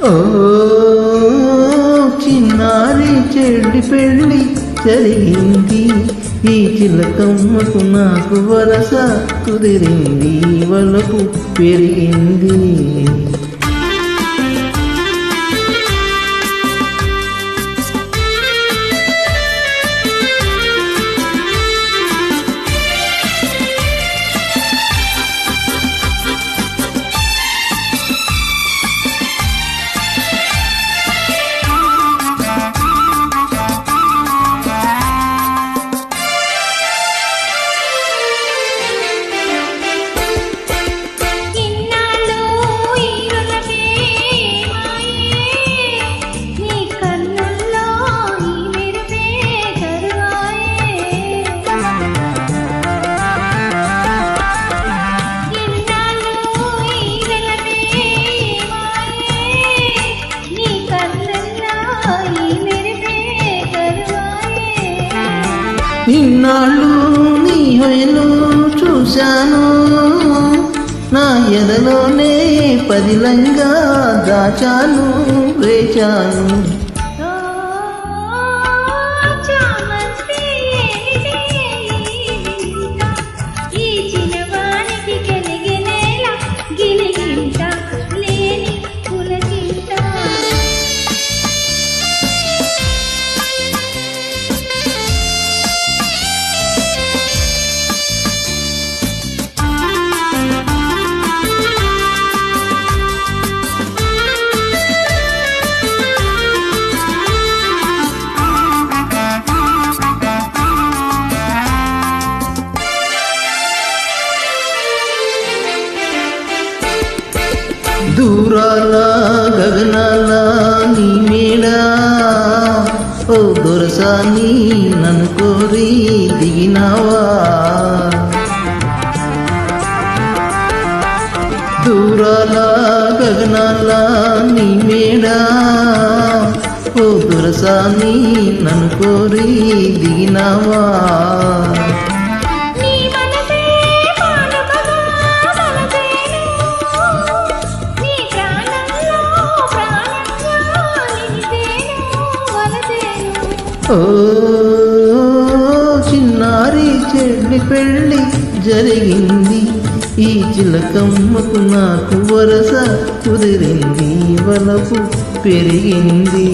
ఓ చిన్నారి చెల్లి పెళ్ళి జరిగింది, ఈ చిలకమ్మకు నాకు వరస కుదిరింది, వలపు పెరిగింది. ఇన్నాళ్ళు నీ హొయలు చూశాను, నా ఎదలోనే పదిలంగా దాచాను వేచాను. దూరాల గగనాల నీ మేడా, ఓ దొరసాని నన్ను కోరి దిగినావా. దూరాల గగనాల నీ మేడా, ఓ దొరసాని నన్ను కోరి దిగినావా. ఓ చిన్నారి చెల్లి పెళ్ళి జరిగింది, ఈ చిలకమ్మకు నాకు వరస కుదిరింది, వలపు పెరిగింది.